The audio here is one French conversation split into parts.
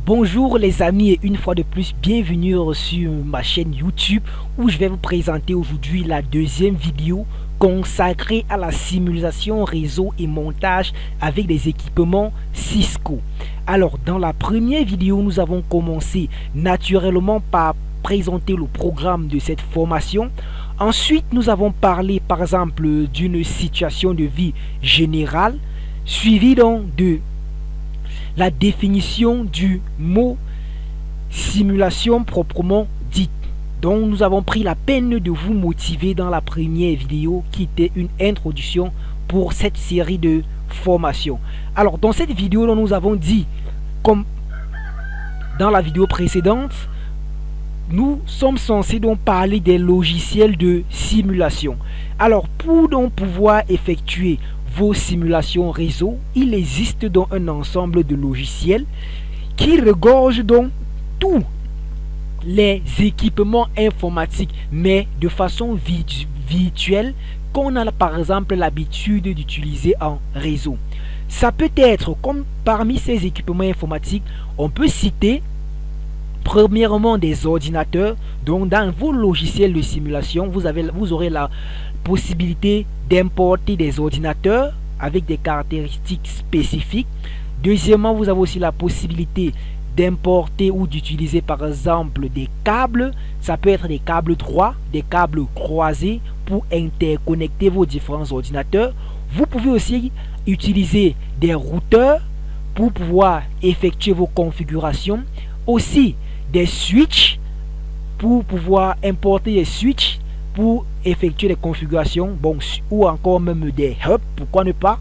Bonjour les amis et une fois de plus bienvenue sur ma chaîne YouTube où je vais vous présenter aujourd'hui la deuxième vidéo consacrée à la simulation réseau et montage avec des équipements Cisco. Alors dans la première vidéo nous avons commencé naturellement par présenter le programme de cette formation. Ensuite nous avons parlé par exemple d'une situation de vie générale suivie donc de la définition du mot simulation proprement dite. Donc nous avons pris la peine de vous motiver dans la première vidéo qui était une introduction pour cette série de formations. Alors dans cette vidéo nous avons dit, comme dans la vidéo précédente, nous sommes censés donc parler des logiciels de simulation. Alors pour donc pouvoir effectuer vos simulations réseau, il existe donc un ensemble de logiciels qui regorge donc tous les équipements informatiques, mais de façon virtuelle, qu'on a par exemple l'habitude d'utiliser en réseau. Ça peut être comme parmi ces équipements informatiques, on peut citer premièrement des ordinateurs. Donc dans vos logiciels de simulation, vous aurez la possibilité d'importer des ordinateurs avec des caractéristiques spécifiques. Deuxièmement, vous avez aussi la possibilité d'importer ou d'utiliser par exemple des câbles. Ça peut être des câbles droits, des câbles croisés pour interconnecter vos différents ordinateurs. Vous pouvez aussi utiliser des routeurs pour pouvoir effectuer vos configurations. Aussi des switches pour pouvoir importer des switches pour effectuer les configurations, bon, ou encore même des hubs, pourquoi ne pas.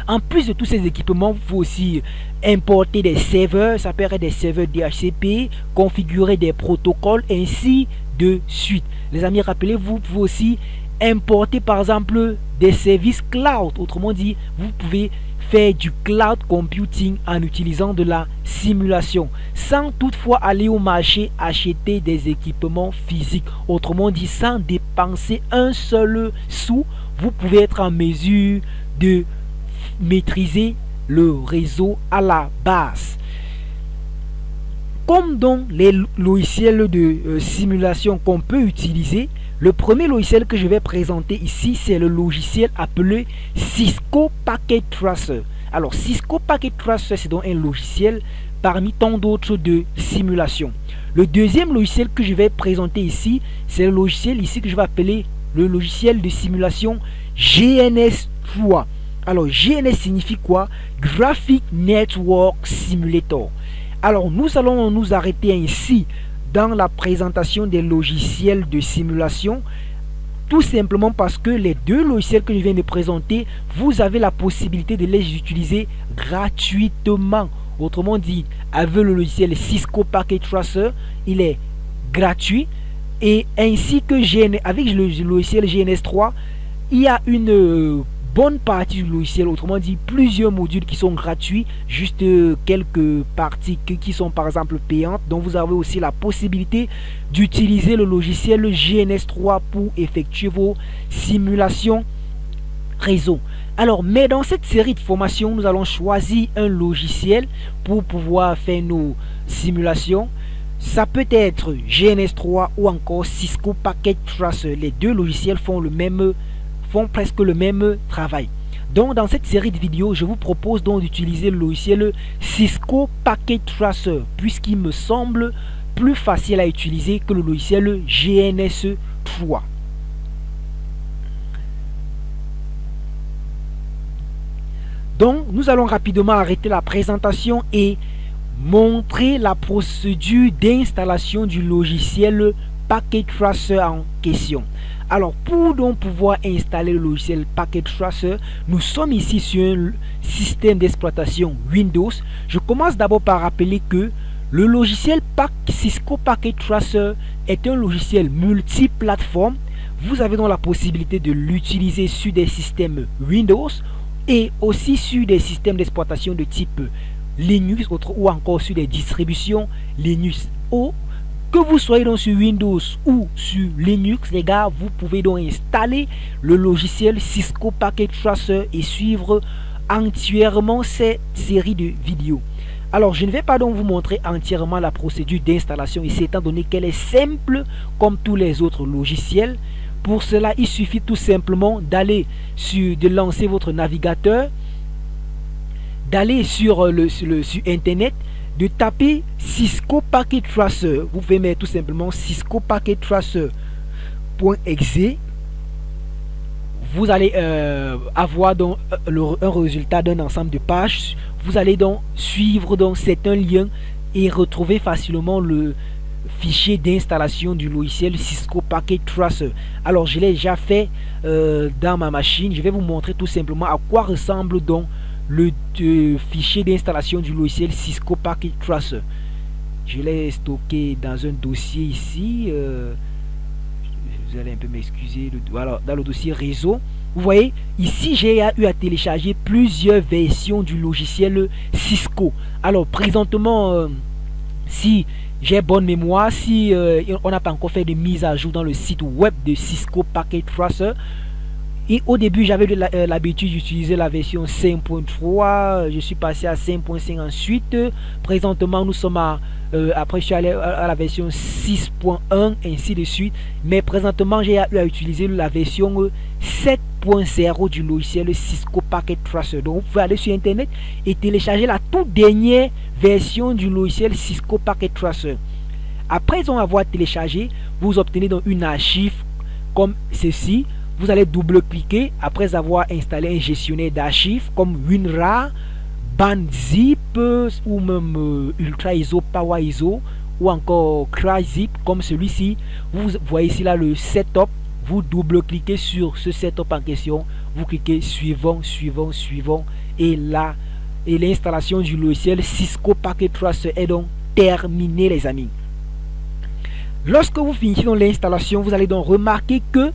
En plus de tous ces équipements, vous pouvez aussi importer des serveurs, ça peut être des serveurs DHCP, configurer des protocoles, ainsi de suite. Les amis, rappelez-vous, vous pouvez aussi importer par exemple des services cloud. Autrement dit, vous pouvez faire du cloud computing en utilisant de la simulation sans toutefois aller au marché acheter des équipements physiques. Autrement dit, sans dépenser un seul sou, vous pouvez être en mesure de maîtriser le réseau à la base. Comme donc les logiciels de simulation qu'on peut utiliser, le premier logiciel que je vais présenter ici, c'est le logiciel appelé Cisco Packet Tracer. Alors Cisco Packet Tracer, c'est donc un logiciel parmi tant d'autres de simulation. Le deuxième logiciel que je vais présenter ici, c'est le logiciel ici que je vais appeler le logiciel de simulation GNS3. Alors GNS signifie quoi? Graphic Network Simulator. Alors nous allons nous arrêter ainsi dans la présentation des logiciels de simulation, tout simplement parce que les deux logiciels que je viens de présenter, vous avez la possibilité de les utiliser gratuitement. Autrement dit, avec le logiciel Cisco Packet Tracer, il est gratuit, et ainsi que avec le logiciel GNS3, il y a une bonne partie du logiciel, autrement dit plusieurs modules qui sont gratuits, juste quelques parties qui sont par exemple payantes. Donc vous avez aussi la possibilité d'utiliser le logiciel GNS3 pour effectuer vos simulations réseau. Alors, mais dans cette série de formations, nous allons choisir un logiciel pour pouvoir faire nos simulations. Ça peut être GNS3 ou encore Cisco Packet Tracer. Les deux logiciels font presque le même travail. Donc dans cette série de vidéos, je vous propose donc d'utiliser le logiciel Cisco Packet Tracer, puisqu'il me semble plus facile à utiliser que le logiciel GNS3. Donc nous allons rapidement arrêter la présentation et montrer la procédure d'installation du logiciel Packet Tracer en question. Alors pour donc pouvoir installer le logiciel Packet Tracer, nous sommes ici sur un système d'exploitation Windows. Je commence d'abord par rappeler que le logiciel Cisco Packet Tracer est un logiciel multiplateforme. Vous avez donc la possibilité de l'utiliser sur des systèmes Windows et aussi sur des systèmes d'exploitation de type Linux ou encore sur des distributions Linux. Que vous soyez donc sur Windows ou sur Linux, les gars, vous pouvez donc installer le logiciel Cisco Packet Tracer et suivre entièrement cette série de vidéos. Alors, je ne vais pas donc vous montrer entièrement la procédure d'installation ici, étant donné qu'elle est simple comme tous les autres logiciels. Pour cela, il suffit tout simplement de lancer votre navigateur, d'aller sur Internet, de taper Cisco Packet Tracer. Vous pouvez mettre tout simplement Cisco Packet Tracer.exe. Vous allez avoir donc un résultat d'un ensemble de pages. Vous allez donc suivre donc certains liens et retrouver facilement le fichier d'installation du logiciel Cisco Packet Tracer. Alors je l'ai déjà fait dans ma machine. Je vais vous montrer tout simplement à quoi ressemble donc le fichier d'installation du logiciel Cisco Packet Tracer. Je l'ai stocké dans un dossier ici. Vous allez un peu m'excuser. Voilà, dans le dossier réseau. Vous voyez, ici j'ai eu à télécharger plusieurs versions du logiciel Cisco. Alors présentement, si j'ai bonne mémoire, si on n'a pas encore fait de mise à jour dans le site web de Cisco Packet Tracer, et au début j'avais l'habitude d'utiliser la version 5.3, je suis passé à 5.5 ensuite. Présentement nous sommes après je suis allé à la version 6.1 ainsi de suite, mais présentement j'ai eu à utiliser la version 7.0 du logiciel Cisco Packet Tracer. Donc vous pouvez aller sur internet et télécharger la toute dernière version du logiciel Cisco Packet Tracer. Après en avoir téléchargé, vous obtenez donc une archive comme ceci. Vous allez double-cliquer après avoir installé un gestionnaire d'archives comme WinRAR, BandZip ou même Ultra ISO, Power ISO ou encore CryZip comme celui-ci. Vous voyez ici là le setup. Vous double-cliquez sur ce setup en question. Vous cliquez suivant et là et l'installation du logiciel Cisco Packet Tracer est donc terminée les amis. Lorsque vous finissez dans l'installation, vous allez donc remarquer que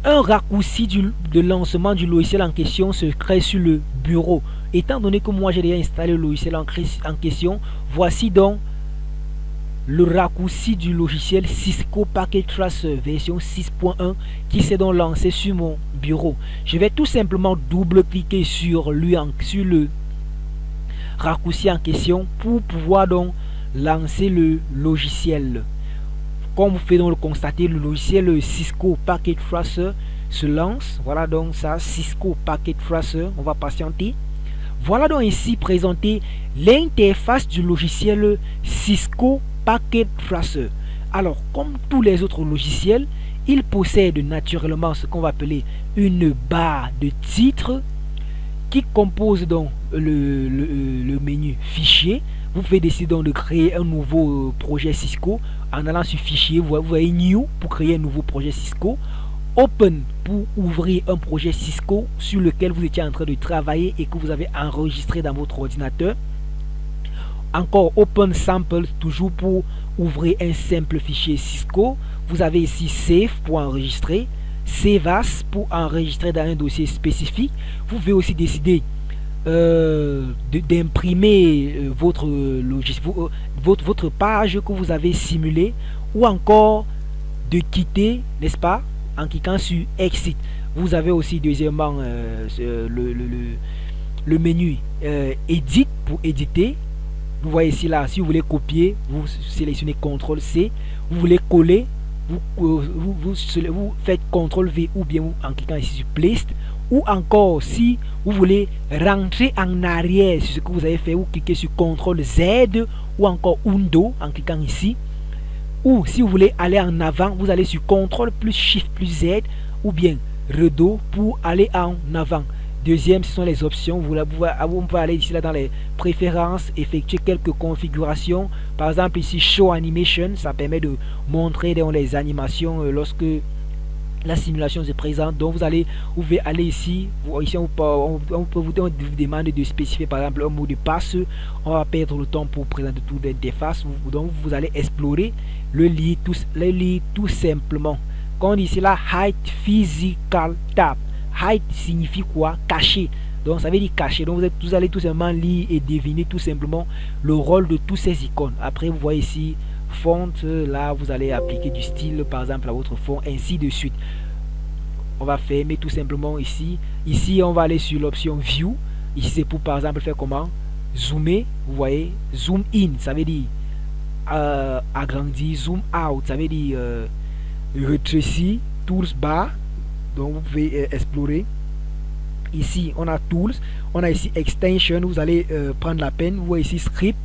un raccourci de lancement du logiciel en question se crée sur le bureau. Étant donné que moi j'ai déjà installé le logiciel en question, voici donc le raccourci du logiciel Cisco Packet Tracer version 6.1 qui s'est donc lancé sur mon bureau. Je vais tout simplement double-cliquer sur le raccourci en question pour pouvoir donc lancer le logiciel. Comme vous pouvez donc le constater, le logiciel Cisco Packet Tracer se lance. Voilà donc ça, Cisco Packet Tracer. On va patienter. Voilà donc ici présenté l'interface du logiciel Cisco Packet Tracer. Alors, comme tous les autres logiciels, il possède naturellement ce qu'on va appeler une barre de titre qui compose donc le menu fichier. Vous pouvez décider donc de créer un nouveau projet Cisco en allant sur fichier. Vous voyez New pour créer un nouveau projet Cisco. Open pour ouvrir un projet Cisco sur lequel vous étiez en train de travailler et que vous avez enregistré dans votre ordinateur. Encore Open Sample toujours pour ouvrir un simple fichier Cisco. Vous avez ici Save pour enregistrer. Save As pour enregistrer dans un dossier spécifique. Vous pouvez aussi décider d'imprimer votre page que vous avez simulée ou encore de quitter, n'est-ce pas, en cliquant sur Exit. Vous avez aussi deuxièmement le menu Edit pour éditer. Vous voyez ici là, si vous voulez copier, vous sélectionnez CTRL C. Vous voulez coller, vous faites CTRL V ou bien en cliquant ici sur Place. Ou encore si vous voulez rentrer en arrière sur ce que vous avez fait, vous cliquez sur CTRL Z ou encore Undo en cliquant ici. Ou si vous voulez aller en avant, vous allez sur CTRL plus Shift plus Z ou bien Redo pour aller en avant. Deuxième, ce sont les options. Vous pouvez aller ici là dans les préférences, effectuer quelques configurations. Par exemple ici Show Animation, ça permet de montrer dans les animations lorsque la simulation se présente. Donc vous pouvez aller ici. Ici on peut vous demander de spécifier par exemple un mot de passe. On va perdre le temps pour présenter toute l'interface. Donc vous allez explorer le lit tout simplement. Quand on dit ici là Hide Physical Tab. Hide signifie quoi? Cacher. Donc ça veut dire cacher. Donc vous allez tout simplement lire et deviner tout simplement le rôle de tous ces icônes. Après vous voyez ici font, là vous allez appliquer du style par exemple à votre fond, ainsi de suite. On va fermer tout simplement ici on va aller sur l'option View. Ici c'est pour par exemple faire comment zoomer, vous voyez, zoom in, ça veut dire agrandir, zoom out, ça veut dire rétrécir, tools bar, donc vous pouvez explorer. Ici on a tools, on a ici extension, vous allez prendre la peine, vous voyez ici script,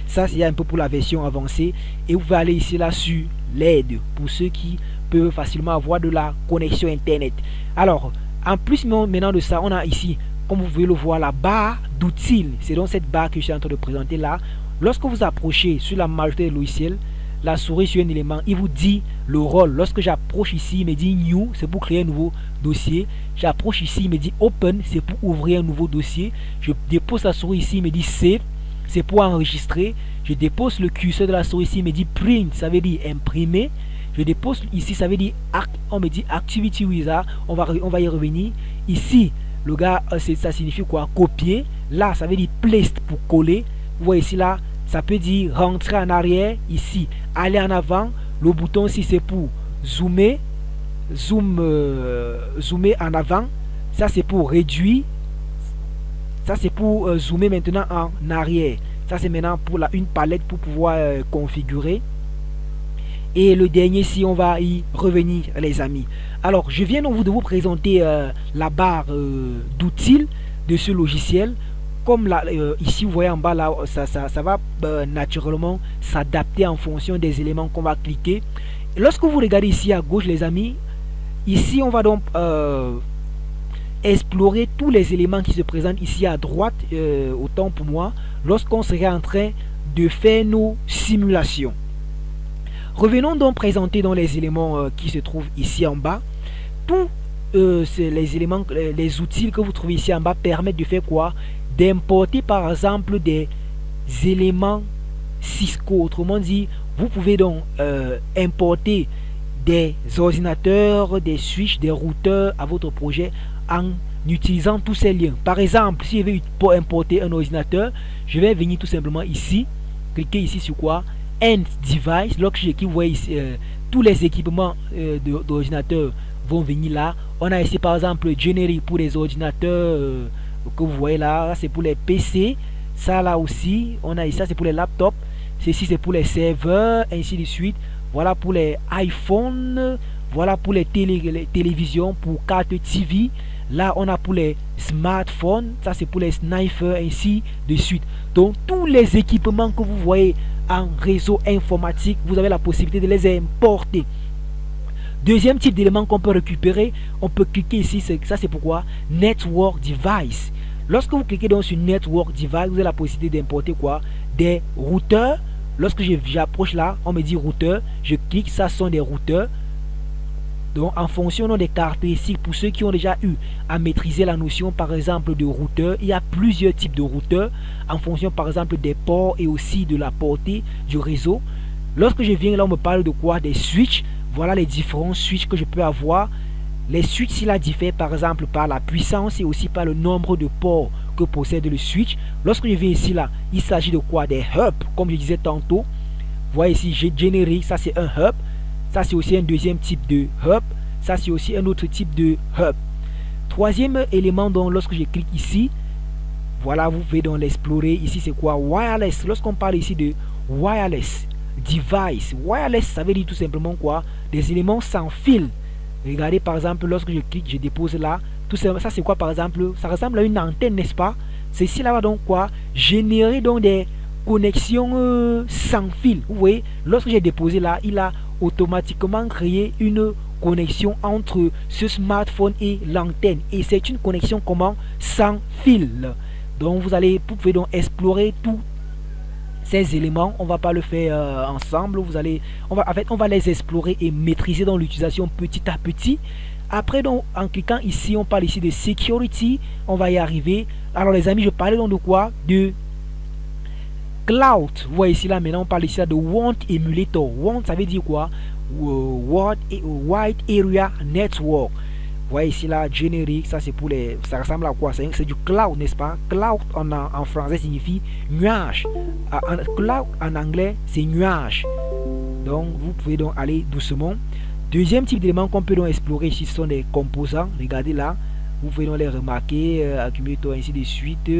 ça c'est un peu pour la version avancée, et vous pouvez aller ici là sur l'aide pour ceux qui peuvent facilement avoir de la connexion internet. Alors en plus maintenant de ça, on a ici, comme vous pouvez le voir, la barre d'outils. C'est donc cette barre que je suis en train de présenter là. Lorsque vous approchez sur la majorité des logiciels, la souris sur un élément, il vous dit le rôle. Lorsque j'approche ici, il me dit new, c'est pour créer un nouveau dossier. J'approche ici, il me dit open, c'est pour ouvrir un nouveau dossier. Je dépose la souris ici, il me dit save, c'est pour enregistrer. Je dépose le curseur de la souris ici, il me dit print, ça veut dire imprimer. Je dépose ici, ça veut dire on me dit activity wizard, on va y revenir. Ici le gars, ça signifie quoi? Copier. Là ça veut dire placed pour coller. Vous voyez ici là, ça peut dire rentrer en arrière. Ici aller en avant. Le bouton ici c'est pour zoomer, zoomer en avant. Ça c'est pour réduire. Ça c'est pour zoomer maintenant en arrière. Ça c'est maintenant pour une palette pour pouvoir configurer. Et le dernier, si on va y revenir les amis. Alors je viens donc de vous présenter la barre d'outils de ce logiciel. Comme là, ici vous voyez en bas là, ça va naturellement s'adapter en fonction des éléments qu'on va cliquer. Et lorsque vous regardez ici à gauche les amis, ici on va donc explorer tous les éléments qui se présentent ici à droite, autant pour moi, lorsqu'on serait en train de faire nos simulations. Revenons donc présenter dans les éléments qui se trouvent ici en bas. Tous les éléments, les outils que vous trouvez ici en bas permettent de faire quoi? D'importer par exemple des éléments Cisco. Autrement dit, vous pouvez donc importer des ordinateurs, des switches, des routeurs à votre projet en utilisant tous ces liens. Par exemple, si je veux importer un ordinateur, je vais venir tout simplement ici, cliquer ici sur quoi? End device. Lorsque vous voyez ici, tous les équipements d'ordinateurs vont venir là. On a ici par exemple Generic pour les ordinateurs que vous voyez là, c'est pour les PC. Ça là aussi, on a ici, ça c'est pour les laptops. Ceci c'est pour les serveurs, ainsi de suite. Voilà pour les iPhones. Voilà pour les télévisions, pour carte TV. Là on a pour les smartphones. Ça c'est pour les snipers, ainsi de suite. Donc tous les équipements que vous voyez en réseau informatique, vous avez la possibilité de les importer. Deuxième type d'élément qu'on peut récupérer, on peut cliquer ici, ça c'est pourquoi Network Device. Lorsque vous cliquez donc sur Network Device, vous avez la possibilité d'importer quoi? Des routeurs. Lorsque j'approche là, on me dit routeur, je clique, ça sont des routeurs. Donc en fonction des caractéristiques, pour ceux qui ont déjà eu à maîtriser la notion par exemple de routeur, il y a plusieurs types de routeurs en fonction par exemple des ports et aussi de la portée du réseau. Lorsque je viens là, on me parle de quoi? Des switches. Voilà les différents switches que je peux avoir. Les switches, s'il diffèrent par exemple par la puissance et aussi par le nombre de ports que possède le switch. Lorsque je viens ici là, il s'agit de quoi? Des hubs, comme je disais tantôt. Vous voyez ici, j'ai généré, ça c'est un hub. Ça c'est aussi un deuxième type de hub. Ça c'est aussi un autre type de hub. Troisième élément, donc lorsque je clique ici, voilà, vous pouvez donc l'explorer. Ici c'est quoi? Wireless. Lorsqu'on parle ici de wireless device, wireless ça veut dire tout simplement quoi? Des éléments sans fil. Regardez par exemple, lorsque je clique, je dépose là, tout ça c'est quoi par exemple? Ça ressemble à une antenne, n'est-ce pas? Ceci là va donc quoi? Générer donc des connexions sans fil. Vous voyez, lorsque j'ai déposé là, il a automatiquement créé une connexion entre ce smartphone et l'antenne. Et c'est une connexion comment? Sans fil. Donc vous pouvez donc explorer tous ces éléments. On va pas le faire ensemble. On va les explorer et maîtriser dans l'utilisation petit à petit. Après donc en cliquant ici, on parle ici de security. On va y arriver. Alors les amis, je parlais donc de quoi? De cloud. Vous voyez ici là maintenant, on parle ici là de WAN emulator. WAN ça veut dire quoi? Wide Area Network. Vous voyez ici là, générique, ça c'est pour les... Ça ressemble à quoi? C'est du cloud, n'est-ce pas? Cloud en français signifie nuage. Cloud en anglais, c'est nuage. Donc vous pouvez donc aller doucement. Deuxième type d'élément qu'on peut donc explorer ici, ce sont des composants. Regardez là, vous pouvez donc les remarquer, accumulateur, ainsi de suite.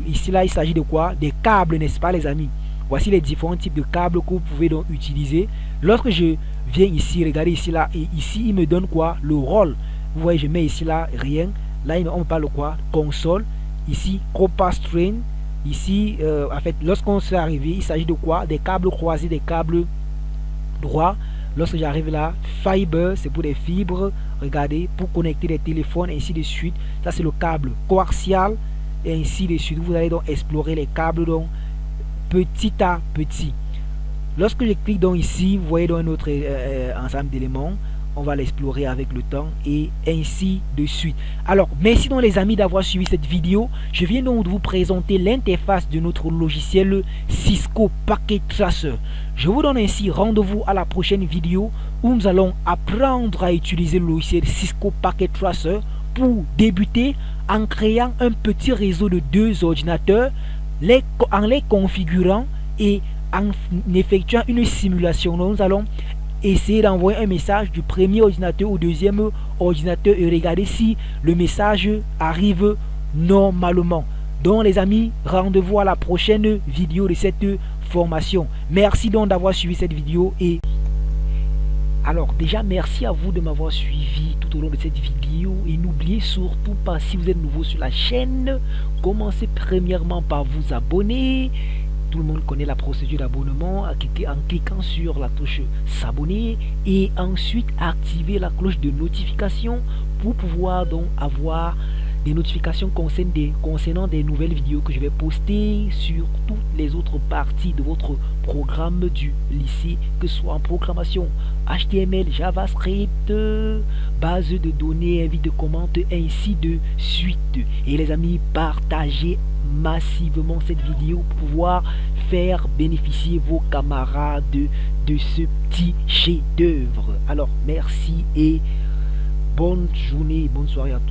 ici là il s'agit de quoi? Des câbles, n'est-ce pas les amis? Voici les différents types de câbles que vous pouvez donc utiliser. Lorsque je viens ici, regardez ici là, et ici il me donne quoi? Le rôle. Vous voyez, je mets ici là rien. Là on me parle de quoi? Console. Ici Copa Strain. Ici en fait lorsqu'on s'est arrivé, il s'agit de quoi? Des câbles croisés, des câbles droits. Lorsque j'arrive là, fiber, c'est pour des fibres. Regardez, pour connecter les téléphones, ainsi de suite. Ça c'est le câble coaxial et ainsi de suite. Vous allez donc explorer les câbles donc petit à petit. Lorsque je clique donc ici, vous voyez donc un autre ensemble d'éléments. On va l'explorer avec le temps et ainsi de suite. Alors, merci donc les amis d'avoir suivi cette vidéo. Je viens donc de vous présenter l'interface de notre logiciel Cisco Packet Tracer. Je vous donne ainsi rendez-vous à la prochaine vidéo où nous allons apprendre à utiliser le logiciel Cisco Packet Tracer pour débuter en créant un petit réseau de 2 ordinateurs, en les configurant et en effectuant une simulation. Donc, nous allons essayer d'envoyer un message du premier ordinateur au deuxième ordinateur et regarder si le message arrive normalement. Donc les amis, rendez-vous à la prochaine vidéo de cette formation. Merci donc d'avoir suivi cette vidéo. Et alors déjà merci à vous de m'avoir suivi tout au long de cette vidéo. Et n'oubliez surtout pas, si vous êtes nouveau sur la chaîne, commencez premièrement par vous abonner. Tout le monde connaît la procédure d'abonnement en cliquant sur la touche s'abonner et ensuite activer la cloche de notification pour pouvoir donc avoir des notifications concernant des nouvelles vidéos que je vais poster sur toutes les autres parties de votre programme du lycée, que ce soit en programmation HTML, JavaScript, base de données, invite de commentaires, ainsi de suite. Et les amis, partagez massivement cette vidéo pour pouvoir faire bénéficier vos camarades de ce petit chef-d'œuvre. Alors merci et bonne journée, bonne soirée à tous.